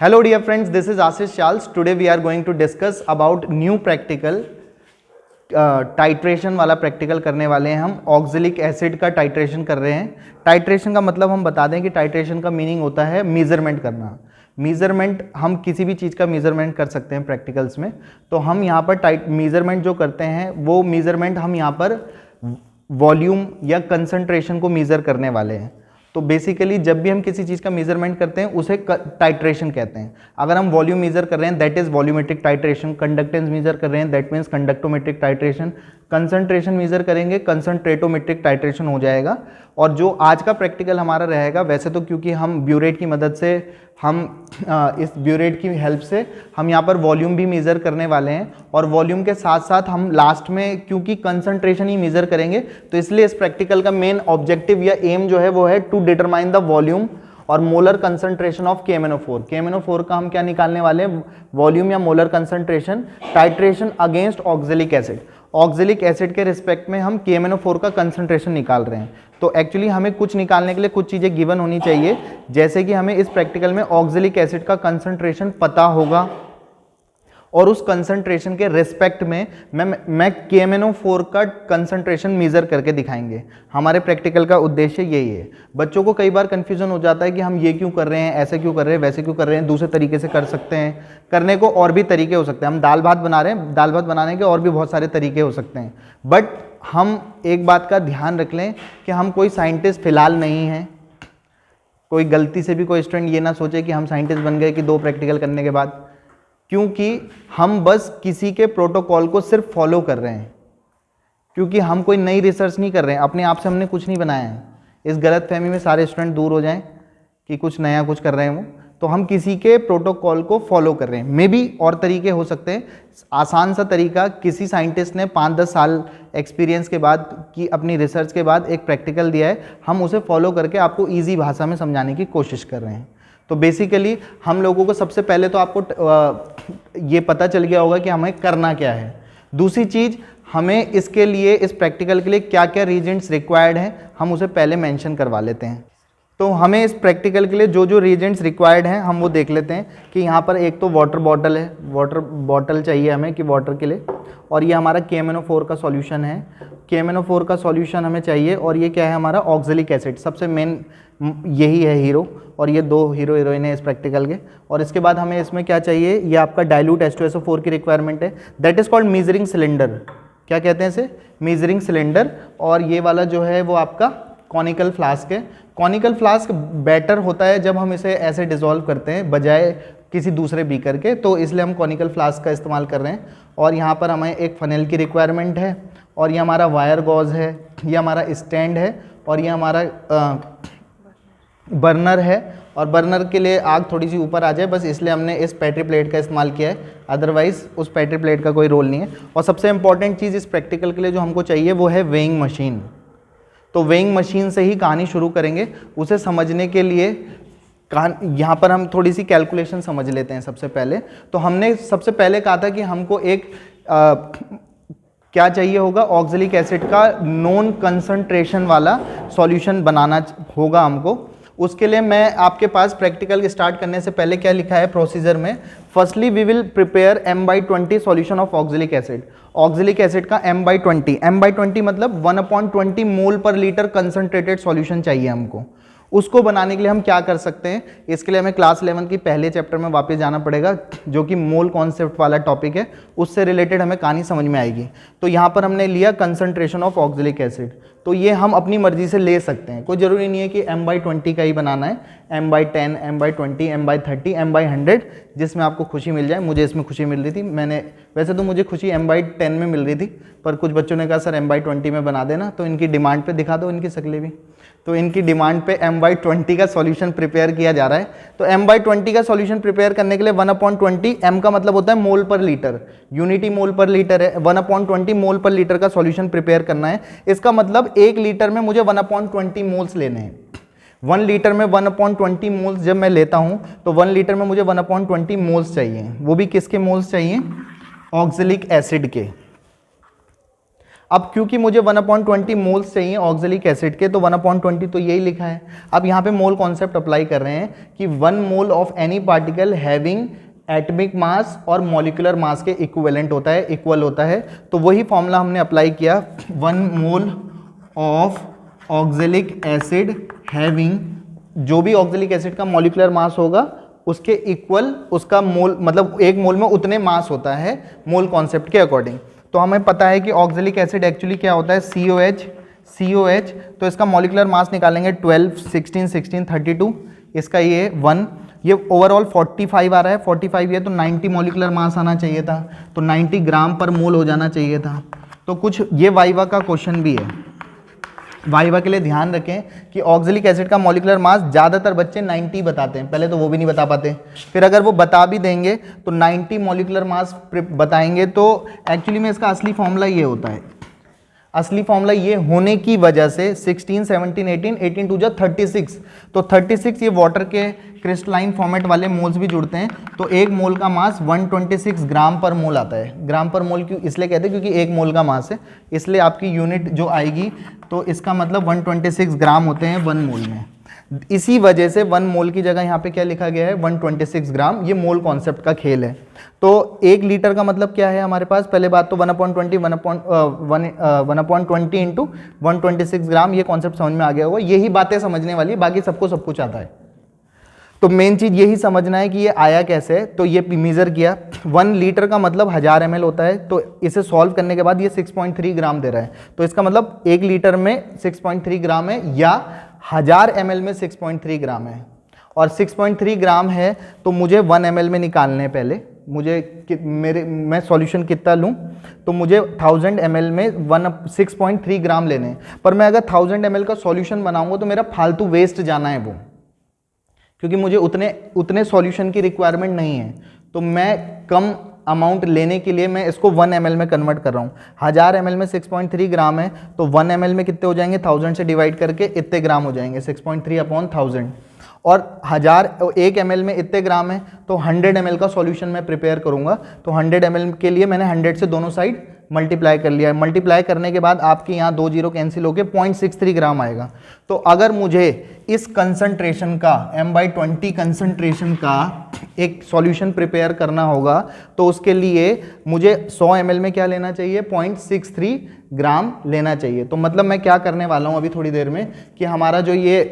Hello dear friends, this is Ashish Charles. Today we are going to discuss about new practical titration वाला practical करने वाले हैं हम। Oxalic acid का titration कर रहे हैं। टाइट्रेशन का मतलब हम बता दें कि टाइट्रेशन का मीनिंग होता है मेजरमेंट करना। मेजरमेंट हम किसी भी चीज़ का मेजरमेंट कर सकते हैं प्रैक्टिकल्स में। तो हम यहाँ पर मेजरमेंट जो करते हैं वो मेजरमेंट हम यहाँ पर वॉल्यूम या कंसंट्रेशन को मेज़र करने वाले हैं। तो बेसिकली जब भी हम किसी चीज़ का मेजरमेंट करते हैं उसे टाइट्रेशन कहते हैं। अगर हम वॉल्यूम मेजर कर रहे हैं that is volumetric titration, conductance measure कर रहे हैं that means conductometric titration, concentration measure करेंगे कंसंट्रेटोमेट्रिक टाइट्रेशन हो जाएगा। और जो आज का प्रैक्टिकल हमारा रहेगा, वैसे तो क्योंकि हम ब्यूरेट की मदद से इस ब्यूरेट की हेल्प से हम यहाँ पर वॉल्यूम भी मेज़र करने वाले हैं और वॉल्यूम के साथ साथ हम लास्ट में क्योंकि कंसंट्रेशन ही मेज़र करेंगे तो इसलिए इस प्रैक्टिकल का मेन ऑब्जेक्टिव या एम जो है वो है टू डिटरमाइन द वॉल्यूम और molar concentration of KMnO4। KMnO4 का हम क्या निकालने वाले हैं, वॉल्यूम या molar concentration, titration against oxalic acid. Oxalic acid के रिस्पेक्ट में हम KMnO4 का कंसंट्रेशन निकाल रहे हैं। तो एक्चुअली हमें कुछ निकालने के लिए कुछ चीज़ें गिवन होनी चाहिए, जैसे कि हमें इस प्रैक्टिकल में ऑक्जेलिक एसिड का कंसंट्रेशन पता होगा और उस कंसंट्रेशन के रिस्पेक्ट में मैं KMnO4 का कंसंट्रेशन मेज़र करके दिखाएंगे। हमारे प्रैक्टिकल का उद्देश्य यही है। बच्चों को कई बार कन्फ्यूजन हो जाता है कि हम ये क्यों कर रहे हैं, ऐसे क्यों कर रहे हैं, वैसे क्यों कर रहे हैं, दूसरे तरीके से कर सकते हैं। करने को और भी तरीके हो सकते हैं। हम दाल भात बना रहे हैं, दाल भात बनाने के और भी बहुत सारे तरीके हो सकते हैं। बट हम एक बात का ध्यान रख लें कि हम कोई साइंटिस्ट फिलहाल नहीं हैं। कोई गलती से भी कोई स्टूडेंट ये ना सोचे कि हम साइंटिस्ट बन गए कि 2 प्रैक्टिकल करने के बाद, क्योंकि हम बस किसी के प्रोटोकॉल को सिर्फ फॉलो कर रहे हैं। क्योंकि हम कोई नई रिसर्च नहीं कर रहे हैं, अपने आप से हमने कुछ नहीं बनाया है। इस गलत फहमी में सारे स्टूडेंट दूर हो जाएं कि कुछ नया कुछ कर रहे हैं वो। तो हम किसी के प्रोटोकॉल को फॉलो कर रहे हैं। मे बी और तरीके हो सकते हैं। आसान सा तरीका, किसी साइंटिस्ट ने 5-10 साल एक्सपीरियंस के बाद की अपनी रिसर्च के बाद एक प्रैक्टिकल दिया है, हम उसे फॉलो करके आपको ईजी भाषा में समझाने की कोशिश कर रहे हैं। तो बेसिकली हम लोगों को सबसे पहले तो आपको ये पता चल गया होगा कि हमें करना क्या है। दूसरी चीज़, हमें इसके लिए, इस प्रैक्टिकल के लिए क्या क्या रीजेंट्स रिक्वायर्ड हैं हम उसे पहले मेंशन करवा लेते हैं। तो हमें इस प्रैक्टिकल के लिए जो जो रीजेंट्स रिक्वायर्ड हैं हम वो देख लेते हैं कि यहाँ पर एक तो वाटर बॉटल है, वाटर बॉटल चाहिए हमें कि वाटर के लिए, और ये हमारा KMnO4 का सॉल्यूशन है। KMnO4 का सॉल्यूशन हमें चाहिए और ये क्या है हमारा ऑक्जेलिक एसिड, सबसे मेन यही है हीरो, और ये 2 हीरो हीरोइन है इस प्रैक्टिकल के। और इसके बाद हमें इसमें क्या चाहिए, ये आपका डाइल्यूट H2SO4 की रिक्वायरमेंट है, that is called measuring cylinder. क्या कहते हैं इसे, मेजरिंग सिलेंडर। और ये वाला जो है वो आपका कॉनिकल फ्लास्क है। कॉनिकल फ्लास्क बेटर होता है जब हम इसे ऐसे डिसॉल्व करते हैं बजाय किसी दूसरे बीकर के, तो इसलिए हम कॉनिकल फ्लास्क का इस्तेमाल कर रहे हैं। और यहाँ पर हमें एक फनेल की रिक्वायरमेंट है, और ये हमारा वायर गॉज है, ये हमारा स्टैंड है, और ये हमारा बर्नर है। और बर्नर के लिए आग थोड़ी सी ऊपर आ जाए बस इसलिए हमने इस पेट्री प्लेट का इस्तेमाल किया है, अदरवाइज उस पेट्री प्लेट का कोई रोल नहीं है। और सबसे इंपॉर्टेंट चीज़ इस प्रैक्टिकल के लिए जो हमको चाहिए वो है वेइंग मशीन। तो वेइंग मशीन से ही कहानी शुरू करेंगे। उसे समझने के लिए यहाँ पर हम थोड़ी सी कैलकुलेशन समझ लेते हैं सबसे पहले। तो हमने सबसे पहले कहा था कि हमको एक क्या चाहिए होगा, ऑक्जेलिक एसिड का नॉन कंसंट्रेशन वाला सॉल्यूशन बनाना होगा हमको। उसके लिए मैं आपके पास प्रैक्टिकल स्टार्ट करने से पहले क्या लिखा है प्रोसीजर में, firstly we will prepare M/20 solution of oxalic acid. Oxalic acid का M/20 मतलब 1/20 मोल पर लीटर कंसंट्रेटेड सॉल्यूशन चाहिए हमको। उसको बनाने के लिए हम क्या कर सकते हैं, इसके लिए हमें क्लास 11 की पहले चैप्टर में वापस जाना पड़ेगा जो कि मोल कॉन्सेप्ट वाला टॉपिक है, उससे रिलेटेड हमें कहानी समझ में आएगी। तो यहाँ पर हमने लिया कंसंट्रेशन ऑफ ऑक्जेलिक एसिड। तो ये हम अपनी मर्जी से ले सकते हैं, कोई ज़रूरी नहीं है कि M/20 का ही बनाना है। M/10, M/20, M/30, M/100 जिसमें आपको खुशी मिल जाए। मुझे इसमें खुशी मिल रही थी, वैसे तो मुझे खुशी M/10 में मिल रही थी, पर कुछ बच्चों ने कहा सर M/20 में बना देना, तो इनकी डिमांड पे दिखा दो इनकी शक्लें भी। तो इनकी डिमांड पे M/20 का सॉल्यूशन प्रिपेयर किया जा रहा है। तो M/20 का सॉल्यूशन प्रिपेयर करने के लिए 1/20, M का मतलब होता है मोल पर लीटर, यूनिटी मोल पर लीटर है। 1/20 मोल पर लीटर का सॉल्यूशन प्रिपेयर करना है। इसका मतलब 1 लीटर में मुझे 1/20 मोल्स लेने हैं। 1 लीटर में 1/20 मोल्स जब मैं लेता हूं तो 1 लीटर में मुझे 1/20 मोल्स चाहिए। वो भी किसके मोल्स चाहिए, ऑक्जेलिक एसिड के। अब क्योंकि मुझे 1/20 मोल्स चाहिए ऑक्जेलिक एसिड के, तो 1/20 तो यही लिखा है। अब यहाँ पे मोल कॉन्सेप्ट अप्लाई कर रहे हैं कि 1 mole of any particle having atomic mass और मॉलिक्यूलर मास के इक्विवेलेंट होता है, इक्वल होता है। तो वही फॉर्मूला हमने अप्लाई किया, 1 mole of oxalic acid having, जो भी ऑक्जेलिक एसिड का मॉलिक्यूलर मास होगा उसके इक्वल उसका मोल, मतलब एक मोल में उतने मास होता है मोल कॉन्सेप्ट के अकॉर्डिंग। तो हमें पता है कि ऑक्जेलिक एसिड एक्चुअली क्या होता है, COH। तो इसका मॉलिक्यूलर मास निकालेंगे 12, 16, 16, 32, इसका ये 1, ये ओवरऑल 45 आ रहा है, 45 ये तो 90 मॉलिक्यूलर मास आना चाहिए था, तो 90 ग्राम पर मोल हो जाना चाहिए था। तो कुछ ये वाइवा का क्वेश्चन भी है, वाइवा के लिए ध्यान रखें कि ऑक्जेलिक एसिड का मॉलिक्यूलर मास ज़्यादातर बच्चे 90 बताते हैं, पहले तो वो भी नहीं बता पाते, फिर अगर वो बता भी देंगे तो 90 मॉलिक्यूलर मास बताएंगे। तो एक्चुअली में इसका असली फॉर्मूला ये होता है, असली फॉर्मूला ये होने की वजह से 16, 17, 18, 18 टू जा 36, तो 36 ये वाटर के क्रिस्टलाइन फॉर्मेट वाले मोल्स भी जुड़ते हैं। तो एक मोल का मास 126 ग्राम पर मोल आता है। ग्राम पर मोल क्यों इसलिए कहते हैं क्योंकि एक मोल का मास है, इसलिए आपकी यूनिट जो आएगी तो इसका मतलब 126 ग्राम होते हैं 1 मोल में। इसी वजह से 1 मोल की जगह यहाँ पे क्या लिखा गया है, 126 ग्राम। ये मोल कॉन्सेप्ट का खेल है। तो 1 लीटर का मतलब क्या है हमारे पास, पहले बात तो 1/20 इंटू 126 ग्राम, ये कॉन्सेप्ट समझ में आ गया होगा। यही बातें समझने वाली, बाकी सबको सब कुछ आता है। तो मेन चीज़ यही समझना है कि ये आया कैसे है। तो ये मेजर किया, 1 लीटर का मतलब 1000 ml होता है, तो इसे सॉल्व करने के बाद ये 6.3 ग्राम दे रहा है। तो इसका मतलब 1 लीटर में 6.3 ग्राम है, या 1000 ml में 6.3 ग्राम है। और 6.3 ग्राम है तो मुझे 1 ml में निकालने हैं पहले। मैं सॉल्यूशन कितना लूँ, तो मुझे 1000 ml में 6.3 ग्राम लेने हैं। पर मैं अगर 1000 ml का सॉल्यूशन बनाऊंगा तो मेरा फालतू वेस्ट जाना है वो, क्योंकि मुझे उतने सॉल्यूशन की रिक्वायरमेंट नहीं है। तो मैं कम अमाउंट लेने के लिए मैं इसको 1 ml में कन्वर्ट कर रहा हूँ। 1000 ml में 6.3 ग्राम है, तो 1 ml में कितने हो जाएंगे, 1000 से डिवाइड करके इतने ग्राम हो जाएंगे, 6.3/1000। और 1 ml में इतने ग्राम है, तो 100 ml का सॉल्यूशन मैं प्रिपेयर करूँगा। तो 100 ml के लिए मैंने 100 से दोनों साइड मल्टीप्लाई कर लिया है। मल्टीप्लाई करने के बाद आपके यहाँ 2 जीरो कैंसिल होकर 0.63 ग्राम आएगा। तो अगर मुझे इस कंसंट्रेशन का m/20 कंसंट्रेशन का एक सॉल्यूशन प्रिपेयर करना होगा, तो उसके लिए मुझे 100 ml में क्या लेना चाहिए, 0.63 ग्राम लेना चाहिए। तो मतलब मैं क्या करने वाला हूँ अभी थोड़ी देर में, कि हमारा जो ये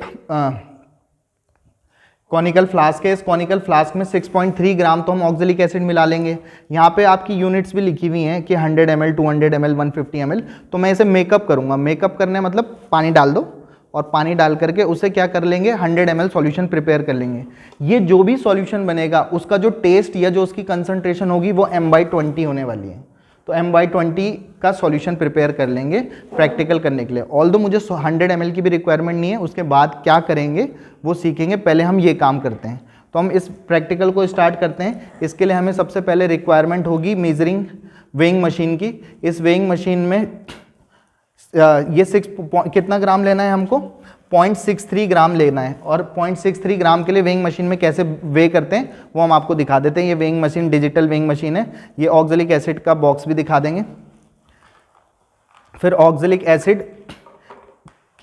कॉनिकल फ्लास्क है, इस कॉनिकल फ्लास्क में 6.3 ग्राम तो हम ऑक्जेलिक एसिड मिला लेंगे। यहाँ पे आपकी यूनिट्स भी लिखी हुई हैं कि 100 ml, 200 ml, 150 ml। तो मैं इसे मेकअप करूँगा। मेकअप करने मतलब पानी डाल दो, और पानी डाल करके उसे क्या कर लेंगे, 100 ml सॉल्यूशन प्रिपेयर कर लेंगे। ये जो भी सॉल्यूशन बनेगा उसका जो टेस्ट या जो उसकी कंसंट्रेशन होगी वो m/20 होने वाली है। तो m/20 का सॉल्यूशन प्रिपेयर कर लेंगे प्रैक्टिकल करने के लिए। ऑल्दो मुझे 100 ml की भी रिक्वायरमेंट नहीं है, उसके बाद क्या करेंगे वो सीखेंगे, पहले हम ये काम करते हैं। तो हम इस प्रैक्टिकल को स्टार्ट करते हैं। इसके लिए हमें सबसे पहले रिक्वायरमेंट होगी मेजरिंग वेइंग मशीन की। इस वेइंग मशीन में ये कितना ग्राम लेना है हमको, 0.63 ग्राम लेना है। और 0.63 ग्राम के लिए वेइंग मशीन में कैसे वे करते हैं वो हम आपको दिखा देते हैं। ये weighing machine digital weighing machine है। ये ऑक्जेलिक एसिड का बॉक्स भी दिखा देंगे। फिर ऑक्जेलिक एसिड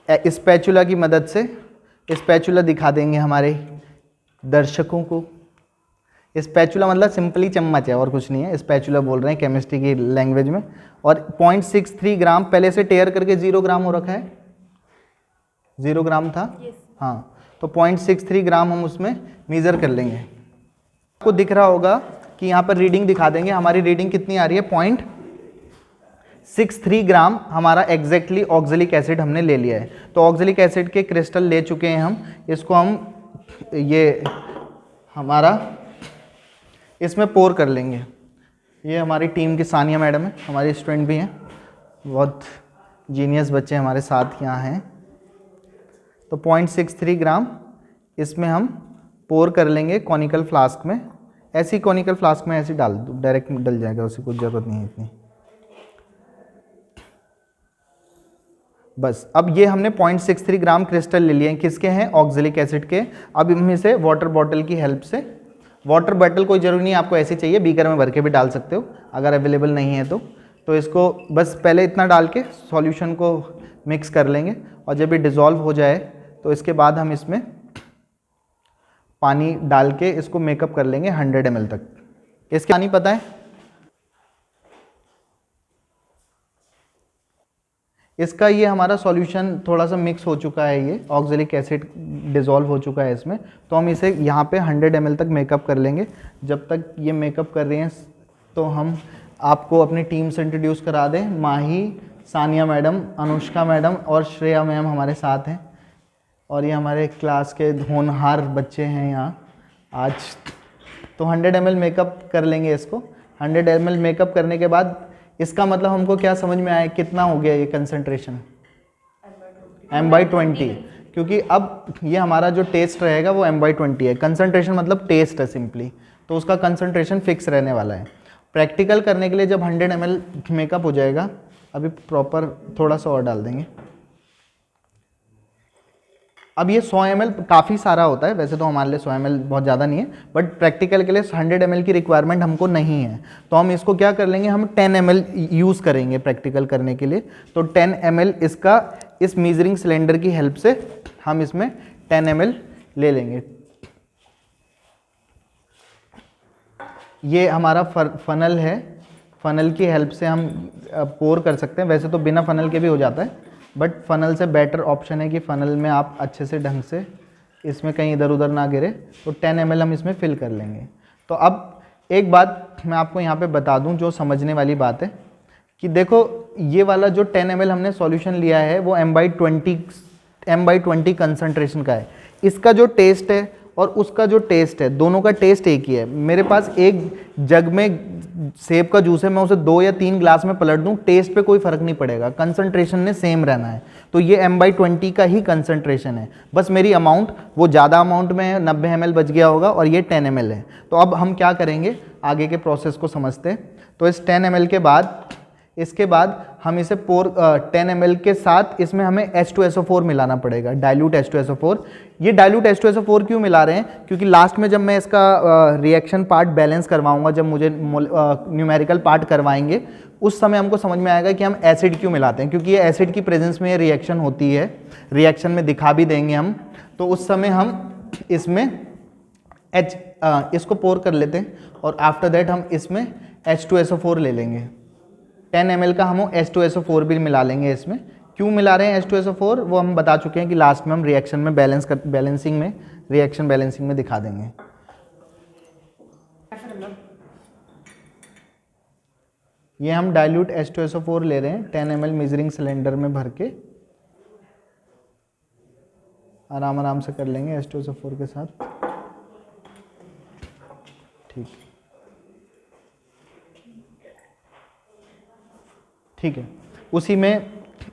स्पैचुला की मदद से, स्पैचुला दिखा देंगे हमारे दर्शकों को। स्पैचुला मतलब सिंपली चम्मच है और कुछ नहीं है, स्पैचुला बोल रहे हैं केमिस्ट्री की लैंग्वेज में। और 0.63 ग्राम पहले से टेयर करके 0 ग्राम हो रखा है, 0 ग्राम था। हाँ, तो 0.63 ग्राम हम उसमें मेज़र कर लेंगे। आपको दिख रहा होगा कि यहाँ पर रीडिंग दिखा देंगे। हमारी रीडिंग कितनी आ रही है, 0.63 ग्राम हमारा एग्जैक्टली ऑक्जेलिक एसिड हमने ले लिया है। तो ऑक्जेलिक एसिड के क्रिस्टल ले चुके हैं हम। इसको हम ये हमारा इसमें पोर कर लेंगे। ये हमारी टीम की सानिया मैडम है, हमारी स्टूडेंट भी हैं, बहुत जीनियस बच्चे हमारे साथ यहाँ हैं। तो 0.63 ग्राम इसमें हम पोर कर लेंगे कॉनिकल फ्लास्क में। ऐसी कॉनिकल फ्लास्क में ऐसे डाल दो, डायरेक्ट डल जाएगा, उसकी कुछ ज़रूरत नहीं है इतनी। बस अब ये हमने 0.63 ग्राम क्रिस्टल ले लिए हैं। किसके हैं, ऑक्जेलिक एसिड के। अब इनमें से वाटर बॉटल की हेल्प से, वाटर बॉटल कोई ज़रूरी नहीं आपको ऐसे चाहिए, बीकर में भर के भी डाल सकते हो अगर अवेलेबल नहीं है तो तो इसको बस पहले इतना डाल के सॉल्यूशन को मिक्स कर लेंगे, और जब ये डिज़ोल्व हो जाए तो इसके बाद हम इसमें पानी डाल के इसको मेकअप कर लेंगे 100 ml तक। इसके पानी पता है, इसका ये हमारा सॉल्यूशन थोड़ा सा मिक्स हो चुका है, ये ऑक्जेलिक एसिड डिज़ोल्व हो चुका है इसमें, तो हम इसे यहाँ पे 100 ml तक मेकअप कर लेंगे। जब तक ये मेकअप कर रही हैं तो हम आपको अपनी टीम से इंट्रोड्यूस करा दें। माही, सानिया मैडम, अनुष्का मैडम और श्रेया मैम हमारे साथ हैं, और ये हमारे क्लास के होनहार बच्चे हैं यहाँ आज। तो 100 ml मेकअप कर लेंगे इसको। 100 ml मेकअप करने के बाद इसका मतलब हमको क्या समझ में आया, कितना हो गया ये कंसंट्रेशन, m/20, क्योंकि अब ये हमारा जो टेस्ट रहेगा वो m/20 है। कंसंट्रेशन मतलब टेस्ट है सिंपली, तो उसका कंसंट्रेशन फिक्स रहने वाला है। प्रैक्टिकल करने के लिए जब 100 ml मेकअप हो जाएगा, अभी प्रॉपर थोड़ा सा और डाल देंगे। अब ये 100 ml काफ़ी सारा होता है, वैसे तो हमारे लिए 100 ml बहुत ज़्यादा नहीं है, बट प्रैक्टिकल के लिए 100 ml की रिक्वायरमेंट हमको नहीं है, तो हम इसको क्या कर लेंगे, हम 10 ml यूज़ करेंगे प्रैक्टिकल करने के लिए। तो 10 ml इसका इस मीजरिंग सिलेंडर की हेल्प से हम इसमें 10 ml ले लेंगे। ये हमारा फनल है, फनल की हेल्प से हम पोर कर सकते हैं, वैसे तो बिना फनल के भी हो जाता है, बट फनल से बेटर ऑप्शन है कि फनल में आप अच्छे से ढंग से इसमें कहीं इधर उधर ना गिरे। तो 10 ml हम इसमें फिल कर लेंगे। तो अब एक बात मैं आपको यहाँ पे बता दूँ जो समझने वाली बात है, कि देखो ये वाला जो 10 ml हमने सॉल्यूशन लिया है वो m/20 कंसंट्रेशन का है। इसका जो टेस्ट है और उसका जो टेस्ट है, दोनों का टेस्ट एक ही है। मेरे पास एक जग में सेब का जूस है, मैं उसे 2 या 3 ग्लास में पलट दूं, टेस्ट पे कोई फर्क नहीं पड़ेगा, कंसंट्रेशन ने सेम रहना है। तो ये m/20 का ही कंसंट्रेशन है, बस मेरी अमाउंट वो ज़्यादा अमाउंट में है, 90 ml बच गया होगा, और ये 10 ml है। तो अब हम क्या करेंगे, आगे के प्रोसेस को समझते हैं। तो इस 10 ml के बाद, इसके बाद हम इसे 10 ml के साथ इसमें हमें H2SO4 मिलाना पड़ेगा, डाइल्यूट H2SO4। ये डाइल्यूट H2SO4 क्यों मिला रहे हैं, क्योंकि लास्ट में जब मैं इसका रिएक्शन पार्ट बैलेंस करवाऊंगा, जब मुझे न्यूमेरिकल पार्ट करवाएंगे, उस समय हमको समझ में आएगा कि हम एसिड क्यों मिलाते हैं, क्योंकि ये एसिड की प्रेजेंस में ये रिएक्शन होती है, रिएक्शन में दिखा भी देंगे हम। तो उस समय हम इसमें इसको पोर कर लेते हैं, और आफ्टर दैट हम इसमें H2SO4 ले लेंगे। 10 ml का हम H2SO4 भी मिला लेंगे इसमें। क्यों मिला रहे हैं H2SO4 वो हम बता चुके हैं कि लास्ट में हम रिएक्शन में रिएक्शन बैलेंसिंग में दिखा देंगे। ये हम डाइल्यूट H2SO4 ले रहे हैं 10 ml मेजरिंग सिलेंडर में भर के, आराम आराम से कर लेंगे H2SO4 के साथ। ठीक है, उसी में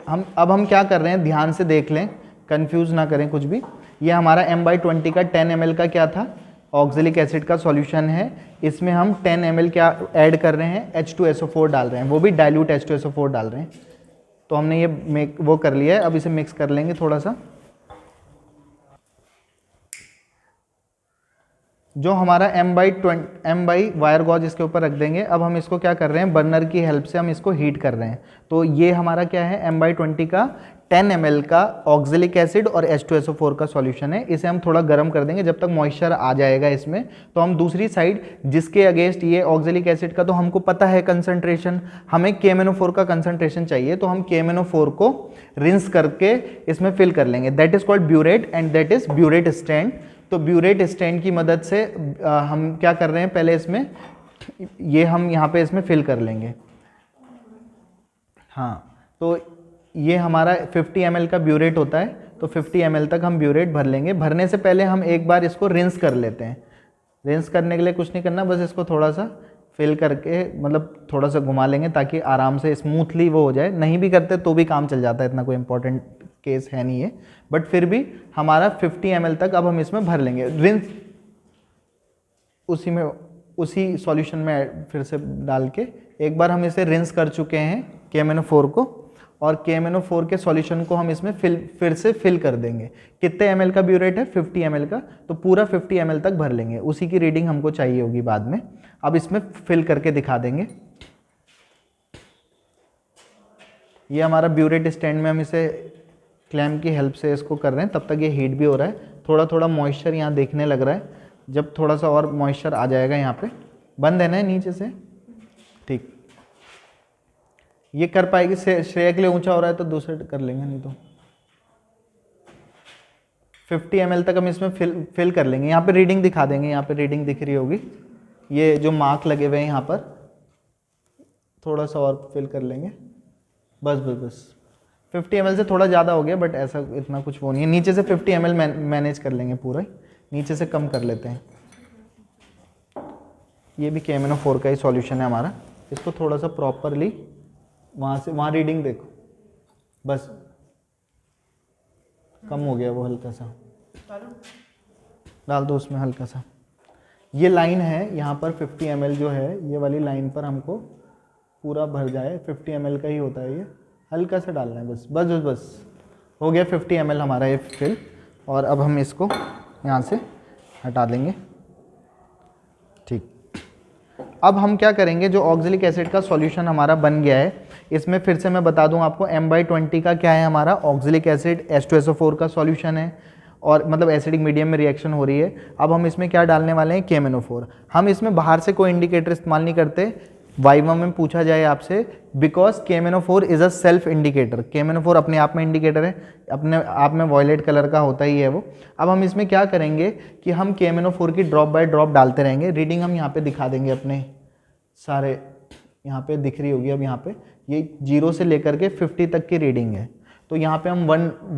हम क्या कर रहे हैं, ध्यान से देख लें, कंफ्यूज ना करें कुछ भी। ये हमारा m/20 का 10 ml का क्या था, ऑक्जेलिक एसिड का सॉल्यूशन है। इसमें हम 10 ml क्या ऐड कर रहे हैं, H2SO4 डाल रहे हैं, वो भी डाइल्यूट H2SO4 डाल रहे हैं। तो हमने ये वो कर लिया है, अब इसे मिक्स कर लेंगे थोड़ा सा। जो हमारा m वायर गॉज इसके ऊपर रख देंगे। अब हम इसको क्या कर रहे हैं, बर्नर की हेल्प से हम इसको हीट कर रहे हैं। तो ये हमारा क्या है, m/20 का 10 ml का ऑक्जेलिक एसिड और H2SO4 का सॉल्यूशन है। इसे हम थोड़ा गर्म कर देंगे जब तक मॉइस्चर आ जाएगा इसमें। तो हम दूसरी साइड, जिसके अगेंस्ट ये ऑक्जेलिक एसिड का तो हमको पता है कंसंट्रेशन, हमें KMnO4 का कंसंट्रेशन चाहिए, तो हम KMnO4 को रिंस करके इसमें फिल कर लेंगे। That is called burette and that is burette stand. तो ब्यूरेट स्टैंड की मदद से हम क्या कर रहे हैं, पहले इसमें ये हम यहाँ पे इसमें फिल कर लेंगे। हाँ, तो ये हमारा 50 ml का ब्यूरेट होता है, तो 50 ml तक हम ब्यूरेट भर लेंगे। भरने से पहले हम एक बार इसको रिंस कर लेते हैं। रिंस करने के लिए कुछ नहीं करना, बस इसको थोड़ा सा फिल करके, मतलब थोड़ा सा घुमा लेंगे ताकि आराम से स्मूथली वो हो जाए। नहीं भी करते तो भी काम चल जाता है, इतना कोई इंपॉर्टेंट केस है नहीं है, बट फिर भी हमारा 50 ml तक अब हम इसमें भर लेंगे। रिंस उसी सॉल्यूशन में फिर से डाल के एक बार हम इसे रिंस कर चुके हैं KMnO4 को, और KMnO4 के सॉल्यूशन को हम इसमें फिर से फिल कर देंगे। कितने ml का ब्यूरेट है, 50 ml का, तो पूरा 50 ml तक भर लेंगे। उसी की रीडिंग हमको चाहिए होगी बाद में। अब इसमें फिल करके दिखा देंगे। ये हमारा ब्यूरेट स्टैंड में हम इसे क्लैम्प की हेल्प से इसको कर रहे हैं, तब तक ये हीट भी हो रहा है। थोड़ा थोड़ा मॉइस्चर यहाँ देखने लग रहा है, जब थोड़ा सा और मॉइस्चर आ जाएगा यहाँ पे बंद है ना नीचे से, ठीक। ये कर पाएगी, श्रेया के लिए ऊंचा हो रहा है तो दूसरे कर लेंगे, नहीं तो 50 ml तक हम इसमें फिल कर लेंगे। यहाँ पे रीडिंग दिखा देंगे, यहाँ पे रीडिंग दिख रही होगी, ये जो मार्क लगे हुए हैं यहाँ पर, थोड़ा सा और फिल कर लेंगे, बस बस बस। 50 ml से थोड़ा ज़्यादा हो गया, बट ऐसा इतना कुछ वो नहीं है। नीचे से 50 ml मैनेज कर लेंगे पूरा ही, नीचे से कम कर लेते हैं। ये भी KMNO4 का ही सॉल्यूशन है हमारा। इसको थोड़ा सा प्रॉपरली वहाँ से, वहाँ रीडिंग देखो, बस कम हो गया वो, हल्का सा डाल दो उसमें हल्का सा। ये लाइन है यहाँ पर 50 ml जो है, ये वाली लाइन पर हमको पूरा भर जाए, 50 ml का ही होता है ये, हल्का सा डालना है बस बस बस बस। हो गया 50 ml हमारा ये फिल। और अब हम इसको यहाँ से हटा देंगे, ठीक। अब हम क्या करेंगे, जो ऑक्जेलिक एसिड का सॉल्यूशन हमारा बन गया है, इसमें फिर से मैं बता दूं आपको, M/20 का क्या है हमारा, ऑक्जेलिक एसिड H2SO4 का सॉल्यूशन है, और मतलब एसिडिक मीडियम में रिएक्शन हो रही है। अब हम इसमें क्या डालने वाले हैं, KMNO4। हम इसमें बाहर से कोई इंडिकेटर इस्तेमाल नहीं करते। वाइवा में पूछा जाए आपसे, because KMNO4 is a self indicator. KMNO4 अपने आप में इंडिकेटर है, अपने आप में वॉयलेट कलर का होता ही है वो। अब हम इसमें क्या करेंगे कि हम KMNO4 की ड्रॉप बाय ड्रॉप डालते रहेंगे। रीडिंग हम यहाँ पे दिखा देंगे अपने सारे, यहाँ पे दिख रही होगी। अब यहाँ पे ये 0 से लेकर के 50 तक की रीडिंग है, तो यहाँ पे हम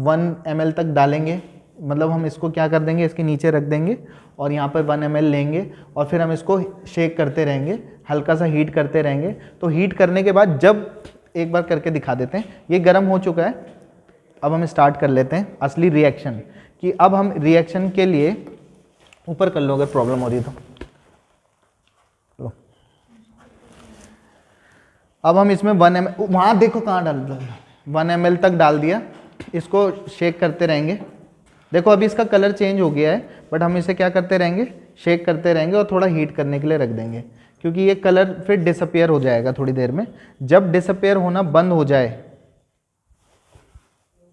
1 ml तक डालेंगे। मतलब हम इसको क्या कर देंगे, इसके नीचे रख देंगे और यहाँ पर 1 ml लेंगे और फिर हम इसको शेक करते रहेंगे, हल्का सा हीट करते रहेंगे। तो हीट करने के बाद जब एक बार करके दिखा देते हैं, ये गर्म हो चुका है। अब हम स्टार्ट कर लेते हैं असली रिएक्शन कि अब हम रिएक्शन के लिए, ऊपर कर लो अगर प्रॉब्लम हो रही है तो। लो, अब हम इसमें 1 ml, वहाँ देखो कहाँ डाल दो, 1 ml तक डाल दिया। इसको शेक करते रहेंगे। देखो अभी इसका कलर चेंज हो गया है, बट हम इसे क्या करते रहेंगे, शेक करते रहेंगे और थोड़ा हीट करने के लिए रख देंगे, क्योंकि ये कलर फिर डिसअपियर हो जाएगा थोड़ी देर में। जब डिसअपियर होना बंद हो जाए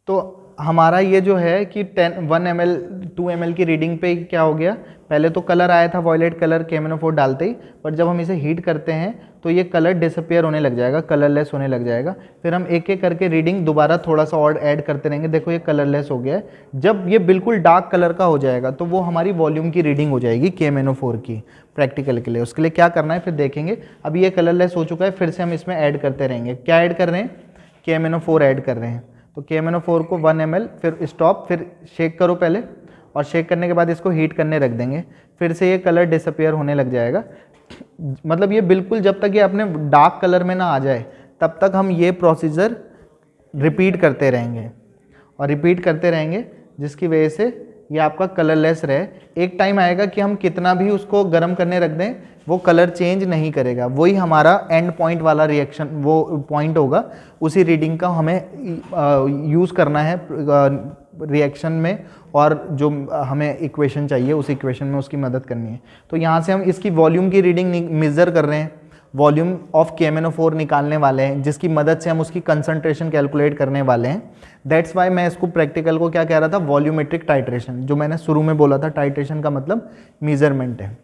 तो हमारा ये जो है कि 1 ml 2 ml की रीडिंग पे क्या हो गया, पहले तो कलर आया था वॉयलेट कलर KMNO4 डालते ही, बट जब हम इसे हीट करते हैं तो ये कलर डिसअपियर होने लग जाएगा, कलरलेस होने लग जाएगा। फिर हम एक एक करके रीडिंग दोबारा थोड़ा सा और ऐड करते रहेंगे। देखो ये कलरलेस हो गया है। जब ये बिल्कुल डार्क कलर का हो जाएगा तो वो हमारी वॉल्यूम की रीडिंग हो जाएगी KMNO4 की, प्रैक्टिकल के लिए। उसके लिए क्या करना है फिर देखेंगे। अभी ये कलरलेस हो चुका है, फिर से हम इसमें ऐड करते रहेंगे। क्या ऐड कर रहे हैं, KMNO4 ऐड कर रहे हैं। तो KMNO4 को 1 ml, फिर स्टॉप, फिर शेक करो पहले, और शेक करने के बाद इसको हीट करने रख देंगे। फिर से ये कलर डिसअपियर होने लग जाएगा। मतलब ये बिल्कुल जब तक ये अपने डार्क कलर में ना आ जाए तब तक हम ये प्रोसीजर रिपीट करते रहेंगे और रिपीट करते रहेंगे, जिसकी वजह से ये आपका कलरलेस रहे। एक टाइम आएगा कि हम कितना भी उसको गर्म करने रख दें वो कलर चेंज नहीं करेगा। वही हमारा एंड पॉइंट वाला रिएक्शन, वो पॉइंट होगा, उसी रीडिंग का हमें यूज़ करना है रिएक्शन में, और जो हमें इक्वेशन चाहिए उस इक्वेशन में उसकी मदद करनी है। तो यहाँ से हम इसकी वॉल्यूम की रीडिंग मेज़र कर रहे हैं, वॉल्यूम ऑफ KMNO4 निकालने वाले हैं, जिसकी मदद से हम उसकी कंसंट्रेशन कैलकुलेट करने वाले हैं। दैट्स वाई मैं इसको प्रैक्टिकल को क्या कह रहा था, वॉल्यूमेट्रिक टाइट्रेशन। जो मैंने शुरू में बोला था, टाइट्रेशन का मतलब मेजरमेंट है।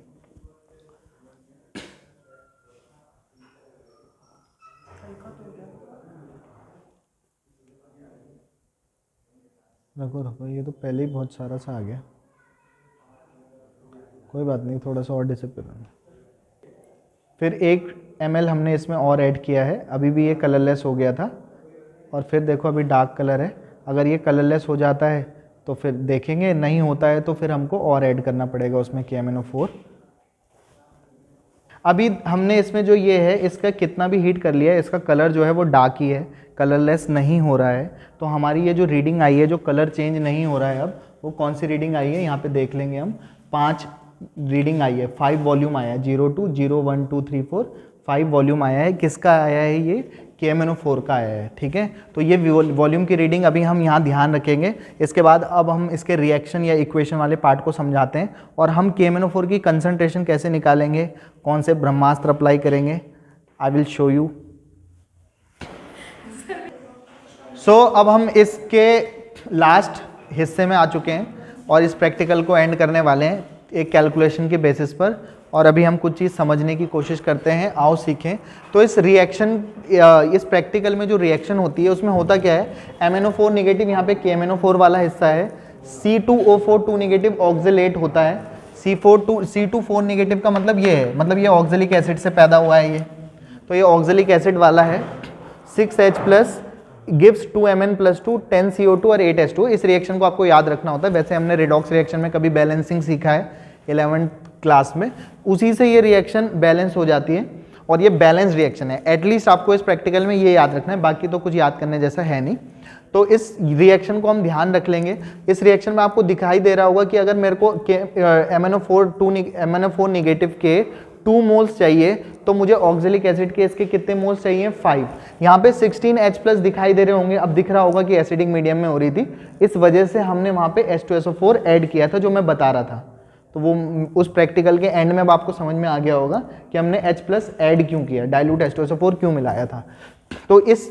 रखो रखो, ये तो पहले ही बहुत सारा सा आ गया, कोई बात नहीं, थोड़ा सा और डिसिप्लिन। फिर 1 ml हमने इसमें और ऐड किया है। अभी भी ये कलरलेस हो गया था, और फिर देखो अभी डार्क कलर है। अगर ये कलरलेस हो जाता है तो फिर देखेंगे, नहीं होता है तो फिर हमको और ऐड करना पड़ेगा उसमें KMNO4। अभी हमने इसमें जो ये है, इसका कितना भी हीट कर लिया है, इसका कलर जो है वो डार्क ही है, कलरलेस नहीं हो रहा है। तो हमारी ये जो रीडिंग आई है, जो कलर चेंज नहीं हो रहा है, अब वो कौन सी रीडिंग आई है यहाँ पे देख लेंगे हम। 5 रीडिंग आई है, 5 वॉल्यूम आया है, 0 2 0 1 2 3 4 5 वॉल्यूम आया है। किसका आया है, ये KMNO4 का आया है, ठीक है। तो ये वॉल्यूम की रीडिंग अभी हम यहाँ ध्यान रखेंगे। इसके बाद अब हम इसके रिएक्शन या इक्वेशन वाले पार्ट को समझाते हैं, और हम KMNO4 की कंसंट्रेशन कैसे निकालेंगे, कौन से ब्रह्मास्त्र अप्लाई करेंगे, आई विल शो यू। अब हम इसके लास्ट हिस्से में आ चुके हैं और इस प्रैक्टिकल को एंड करने वाले हैं एक कैलकुलेशन के बेसिस पर। और अभी हम कुछ चीज़ समझने की कोशिश करते हैं, आओ सीखें। तो इस रिएक्शन, इस प्रैक्टिकल में जो रिएक्शन होती है उसमें होता क्या है, MnO4 निगेटिव यहाँ पे KMnO4 वाला हिस्सा है, C2O4 2 निगेटिव ऑक्सिलेट होता है। C2 4 निगेटिव का मतलब ये है, मतलब ये ऑक्सिलिक एसिड से पैदा हुआ है ये, तो ये ऑक्सिलिक एसिड वाला है। 6H plus gives 2Mn+2 10CO2 और 8H2। इस रिएक्शन को आपको याद रखना होता है। वैसे हमने रिडॉक्स रिएक्शन में कभी बैलेंसिंग सीखा है 11th क्लास में, उसी से ये रिएक्शन बैलेंस हो जाती है और ये बैलेंस रिएक्शन है। एटलीस्ट आपको इस प्रैक्टिकल में ये याद रखना है, बाकी तो कुछ याद करने जैसा है नहीं। तो इस रिएक्शन को हम ध्यान रख लेंगे। इस रिएक्शन में आपको दिखाई दे रहा होगा कि अगर मेरे को MnO4 निगेटिव के 2 मोल्स चाहिए तो मुझे ऑक्सिलिक एसिड के इसके कितने मोल्स चाहिए, 5। यहाँ पे 16H प्लस दिखाई दे रहे होंगे, अब दिख रहा होगा कि एसिडिक मीडियम में हो रही थी, इस वजह से हमने वहाँ पे H2SO4 ऐड किया था जो मैं बता रहा था। तो वो उस प्रैक्टिकल के एंड में अब आपको समझ में आ गया होगा कि हमने H प्लस ऐड क्यों किया, डाइल्यूट H2SO4 क्यों मिलाया था। तो इस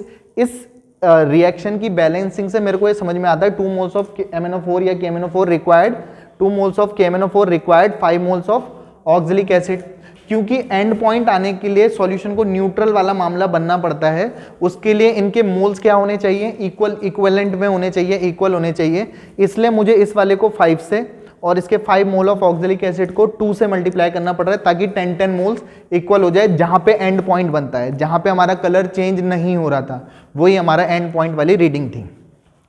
रिएक्शन की बैलेंसिंग से मेरे को ये समझ में आता है 2 मोल्स ऑफ MnO4 या KMnO4 required, 2 moles of KMnO4 required, 5 moles of oxalic acid. क्योंकि एंड पॉइंट आने के लिए सॉल्यूशन को न्यूट्रल वाला मामला बनना पड़ता है, उसके लिए इनके मोल्स क्या होने चाहिए, इक्वलेंट में होने चाहिए, इक्वल होने चाहिए। इसलिए मुझे इस वाले को 5 से और इसके 5 मोल ऑफ ऑक्सिलिक एसिड को 2 से मल्टीप्लाई करना पड़ रहा है ताकि 10 मोल्स इक्वल हो जाए, जहां पे एंड पॉइंट बनता है, जहां पे हमारा कलर चेंज नहीं हो रहा था, वही हमारा एंड पॉइंट वाली रीडिंग थी।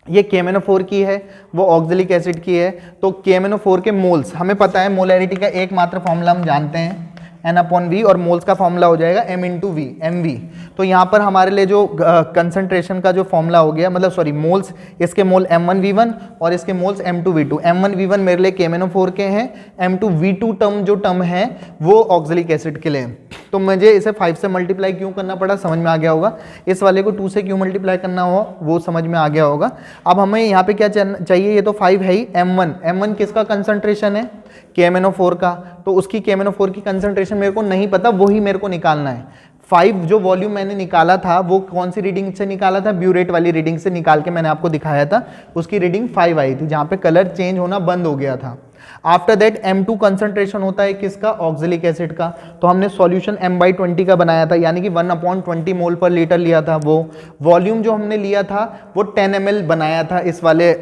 ये KMnO4 की है, वो ऑक्सिलिक एसिड की है। तो KMnO4 के मोल्स हमें पता है, मोलैरिटी का एकमात्र फॉर्मूला हम जानते हैं N/V, और मोल्स का फॉर्मूला हो जाएगा M/V, MV। तो यहाँ पर हमारे लिए जो कंसंट्रेशन का जो फॉर्मूला हो गया, मतलब सॉरी मोल्स, इसके मोल M1V1 और इसके मोल्स M2V2। M1V1 मेरे लिए KMnO4 के हैं, M2V2 टर्म है वो ऑक्सिलिक एसिड के लिए। तो मुझे इसे 5 से मल्टीप्लाई क्यों करना पड़ा, समझ में आ गया होगा। इस वाले को 2 से क्यों मल्टीप्लाई करना हो, वो समझ में आ गया होगा। अब हमें यहाँ पे क्या चाहिए, ये तो 5 है ही। M1 किसका कंसंट्रेशन है, KMnO4 का, तो उसकी KMnO4 की कंसंट्रेशन मेरे को नहीं पता, वही मेरे को निकालना है। 5 जो वॉल्यूम मैंने निकाला था वो कौन सी रीडिंग से निकाला था, ब्यूरेट वाली रीडिंग से निकाल के मैंने आपको दिखाया था, उसकी रीडिंग 5 आई थी, जहाँ पे कलर चेंज होना बंद हो गया था। आफ्टर दैट M2 कंसंट्रेशन होता है किसका, ऑक्सिलिक एसिड का। तो हमने सॉल्यूशन M/20 का बनाया था, यानी कि 1/20 मोल पर लीटर लिया था। वो वॉल्यूम जो हमने लिया था वो 10 ml बनाया था इस वाले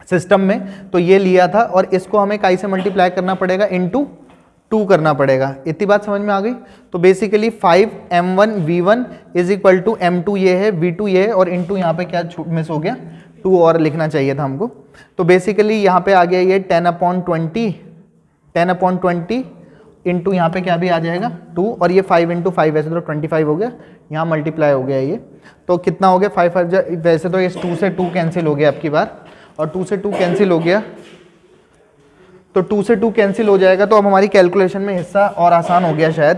सिस्टम में, तो ये लिया था। और इसको हमें काई से मल्टीप्लाई करना पड़ेगा, इंटू 2 करना पड़ेगा। इतनी बात समझ में आ गई। तो basically 5 M1V1 is equal to M2 ये है, V2 ये है, और इंटू यहाँ पे क्या मिस हो गया, 2 और लिखना चाहिए था हमको। तो बेसिकली यहाँ पे आ गया ये 10/20 इंटू यहाँ पे क्या भी आ जाएगा 2, और ये 5 × 5 वैसे तो 25 हो गया, यहाँ मल्टीप्लाई हो गया ये। तो कितना हो गया 5 वैसे तो इस 2 से 2 कैंसिल हो गया आपकी बार, और 2 से 2 कैंसिल हो गया, तो 2 से 2 कैंसिल हो जाएगा। तो अब हमारी कैलकुलेशन में हिस्सा और आसान हो गया शायद।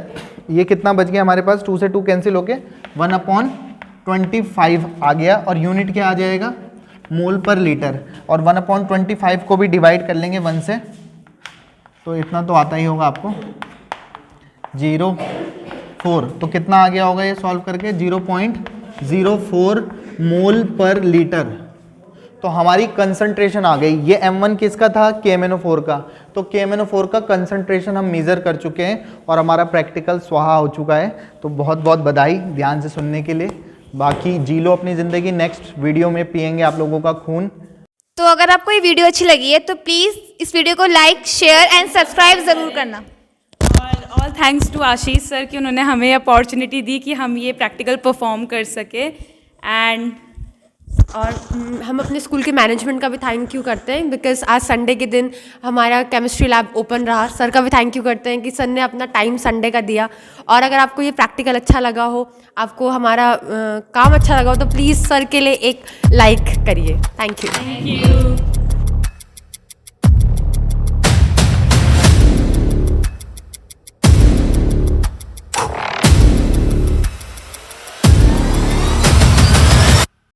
ये कितना बच गया हमारे पास, 2 से 2 कैंसिल हो के 1/25 आ गया, और यूनिट क्या आ जाएगा, मोल पर लीटर। और 1/25 को भी डिवाइड कर लेंगे 1 से, तो इतना तो आता ही होगा आपको, 0.04। तो कितना आ गया होगा ये सॉल्व करके, 0.04 मोल पर लीटर। तो हमारी कंसंट्रेशन आ गई। ये M1 किसका था, KMnO4 का। तो KMnO4 का कंसंट्रेशन हम मेज़र कर चुके हैं और हमारा प्रैक्टिकल स्वाहा हो चुका है। तो बहुत बहुत बधाई ध्यान से सुनने के लिए। बाकी जी लो अपनी ज़िंदगी, नेक्स्ट वीडियो में पियेंगे आप लोगों का खून। तो अगर आपको ये वीडियो अच्छी लगी है तो प्लीज़ इस वीडियो को लाइक, शेयर एंड सब्सक्राइब ज़रूर करना। और all thanks to Ashish sir कि उन्होंने हमें अपॉर्चुनिटी दी कि हम ये प्रैक्टिकल परफॉर्म कर सके। एंड और हम अपने स्कूल के मैनेजमेंट का भी थैंक यू करते हैं, बिकॉज आज संडे के दिन हमारा केमिस्ट्री लैब ओपन रहा। सर का भी थैंक यू करते हैं कि सर ने अपना टाइम संडे का दिया। और अगर आपको ये प्रैक्टिकल अच्छा लगा हो, आपको हमारा काम अच्छा लगा हो, तो प्लीज़ सर के लिए एक लाइक करिए। Thank you.